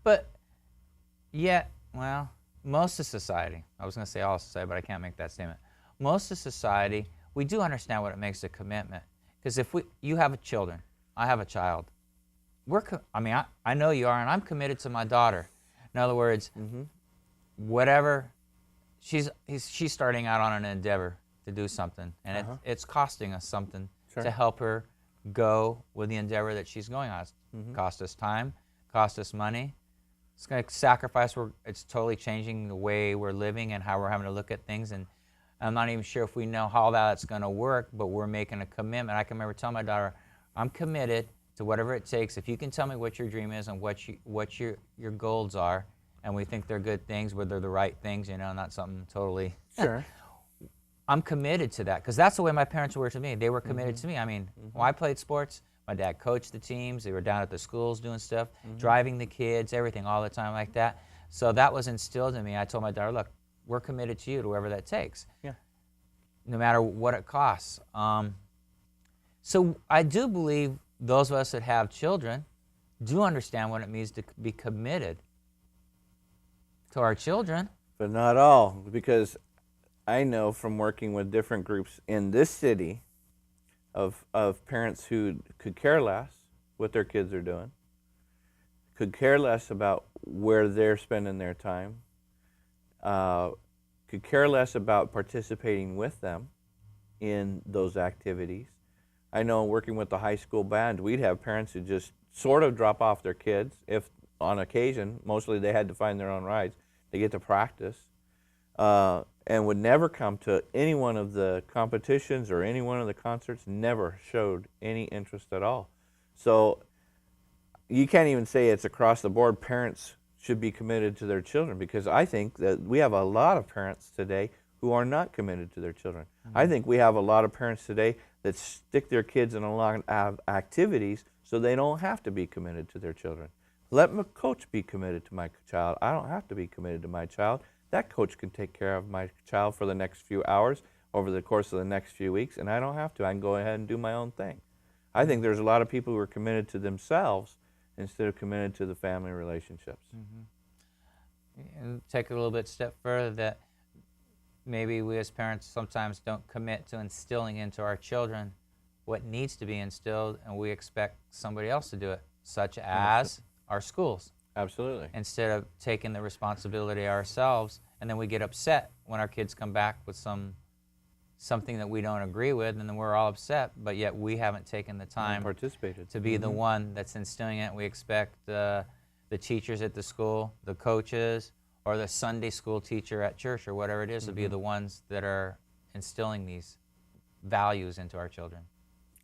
But yet, well, most of society, I was going to say all society, but I can't make that statement. Most of society, we do understand what it makes a commitment. Because if you have children, I have a child, I know you are, and I'm committed to my daughter. In other words, whatever, she's starting out on an endeavor to do something, and it's costing us something to help her go with the endeavor that she's going on. It's cost us time, cost us money. It's going to sacrifice. It's totally changing the way we're living and how we're having to look at things. And I'm not even sure if we know how that's going to work, but we're making a commitment. I can remember telling my daughter, I'm committed to whatever it takes. If you can tell me what your dream is and what your goals are, and we think they're good things, whether they're the right things, not something totally. Sure. I'm committed to that, because that's the way my parents were to me. They were committed to me. I mean, when I played sports, my dad coached the teams. They were down at the schools doing stuff, driving the kids, everything, all the time like that. So that was instilled in me. I told my daughter, look, we're committed to you to wherever that takes, no matter what it costs. So I do believe those of us that have children do understand what it means to be committed to our children. But not all, because I know from working with different groups in this city of parents who could care less what their kids are doing, could care less about where they're spending their time, could care less about participating with them in those activities. I know working with the high school band, we'd have parents who just sort of drop off their kids, if on occasion, mostly they had to find their own rides, to get to practice, and would never come to any one of the competitions or any one of the concerts, never showed any interest at all. So you can't even say it's across the board parents should be committed to their children, because I think that we have a lot of parents today who are not committed to their children. I think we have a lot of parents today that stick their kids in a lot of activities so they don't have to be committed to their children. Let my coach be committed to my child. I don't have to be committed to my child. That coach can take care of my child for the next few hours over the course of the next few weeks, and I don't have to. I can go ahead and do my own thing. I think there's a lot of people who are committed to themselves instead of committed to the family relationships. And take it a little bit step further, that maybe we as parents sometimes don't commit to instilling into our children what needs to be instilled, and we expect somebody else to do it, such as our schools. Absolutely. Instead of taking the responsibility ourselves, and then we get upset when our kids come back with something that we don't agree with, and then we're all upset, but yet we haven't taken the time participated to be the one that's instilling it. We expect the teachers at the school, the coaches, or the Sunday school teacher at church, or whatever it is, to be the ones that are instilling these values into our children.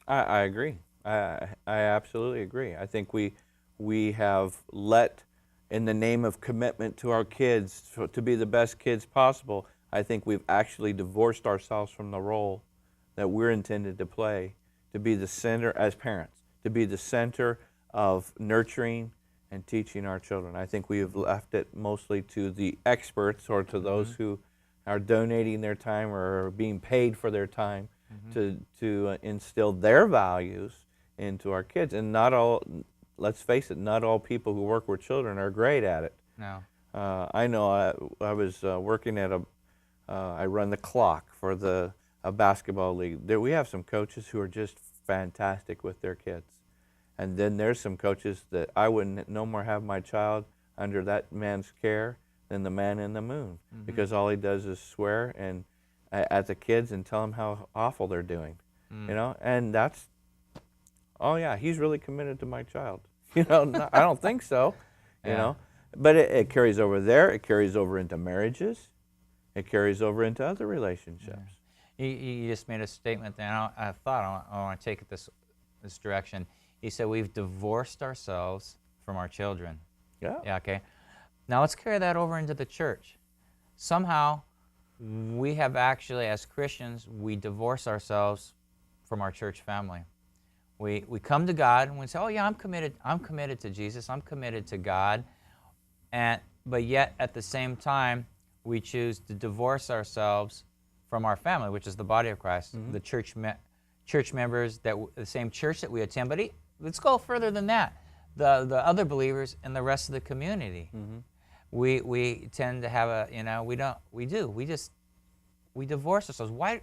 I agree. I absolutely agree. I think we have let, in the name of commitment to our kids, to be the best kids possible, I think we've actually divorced ourselves from the role that we're intended to play, to be the center, as parents, to be the center of nurturing and teaching our children. I think we have left it mostly to the experts, or to those who are donating their time or are being paid for their time to instill their values into our kids. And not all, let's face it, not all people who work with children are great at it. No. I know I was working at I run the clock for a basketball league. We have some coaches who are just fantastic with their kids. And then there's some coaches that I wouldn't no more have my child under that man's care than the man in the moon, because all he does is swear and at the kids and tell them how awful they're doing, and that's, oh yeah, he's really committed to my child. No, I don't think so, but it carries over there. It carries over into marriages. It carries over into other relationships. You just made a statement there, and I thought I want to take it this direction. You said we've divorced ourselves from our children. Yeah. Yeah, okay. Now let's carry that over into the church. Somehow we have actually, as Christians, we divorce ourselves from our church family. We come to God and we say, oh yeah, I'm committed to Jesus, I'm committed to God, but yet at the same time we choose to divorce ourselves from our family, which is the body of Christ, the church members, the same church that we attend. But let's go further than that. the other believers and the rest of the community. Mm-hmm. We tend to have a, we divorce ourselves. Why?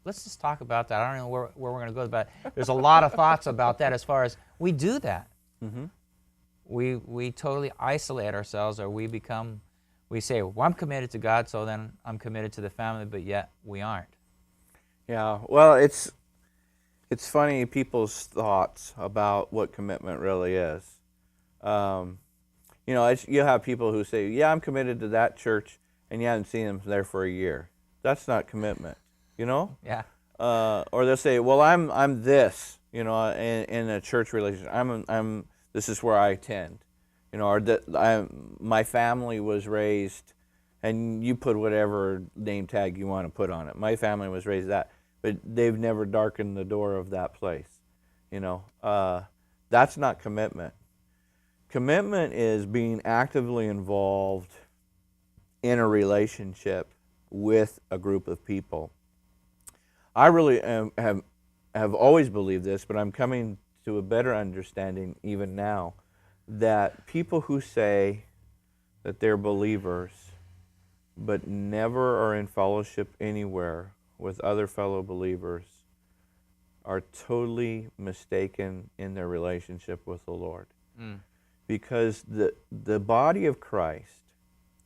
Let's just talk about that. I don't know where we're going to go, but there's a lot of thoughts about that as far as we do that. Mm-hmm. We totally isolate ourselves, or we say, well, I'm committed to God, so then I'm committed to the family, but yet we aren't. Yeah, well, it's funny, people's thoughts about what commitment really is. You know, you have people who say, yeah, I'm committed to that church, and you haven't seen them there for a year. That's not commitment, you know? Yeah. Or they'll say, well, I'm this, you know, in a church relationship. This is where I attend, you know, or my family was raised, and you put whatever name tag you want to put on it. My family was raised that, but they've never darkened the door of that place, you know. That's not commitment. Commitment is being actively involved in a relationship with a group of people. I really have always believed this, but I'm coming to a better understanding even now that people who say that they're believers but never are in fellowship anywhere with other fellow believers are totally mistaken in their relationship with the Lord. Mm. Because the body of Christ,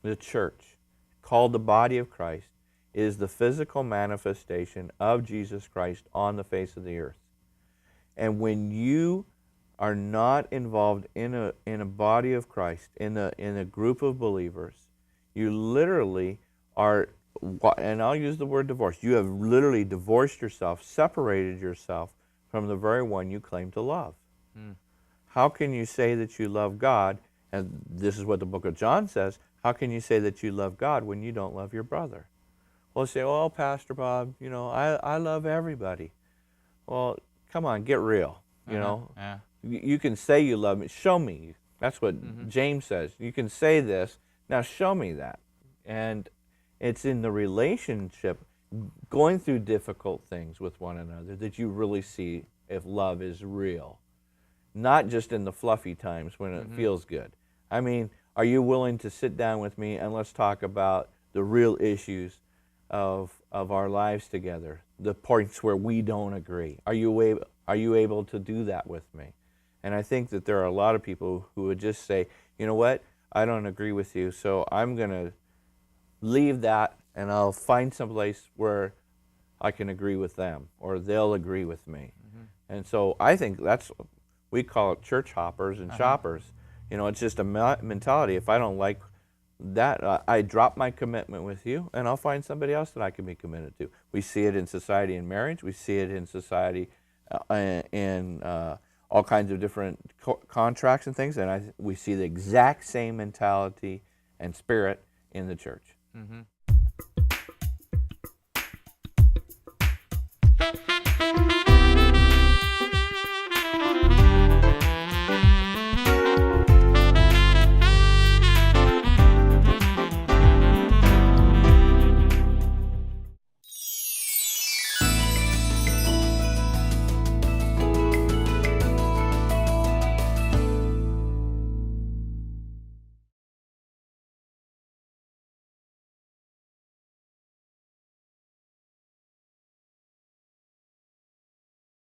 the church, called the body of Christ, is the physical manifestation of Jesus Christ on the face of the earth. And when you are not involved in a body of Christ, in a group of believers, you literally are, and I'll use the word divorce, you have literally divorced yourself, separated yourself from the very one you claim to love. Mm. How can you say that you love God, and this is what the book of John says, how can you say that you love God when you don't love your brother? Well, say, oh, Pastor Bob, you know, I love everybody. Well, come on, get real, you know. Yeah. You can say you love me. Show me. That's what James says. You can say this. Now show me that. And it's in the relationship, going through difficult things with one another, that you really see if love is real. Not just in the fluffy times when it feels good. I mean, are you willing to sit down with me and let's talk about the real issues of our lives together, the points where we don't agree? Are you able to do that with me? And I think that there are a lot of people who would just say, you know what, I don't agree with you, so I'm going to leave that and I'll find someplace where I can agree with them or they'll agree with me. And so I think we call it church hoppers and shoppers. You know, it's just a mentality. If I don't like that, I drop my commitment with you and I'll find somebody else that I can be committed to. We see it in society in marriage. We see it in society in all kinds of different contracts and things. And we see the exact same mentality and spirit in the church.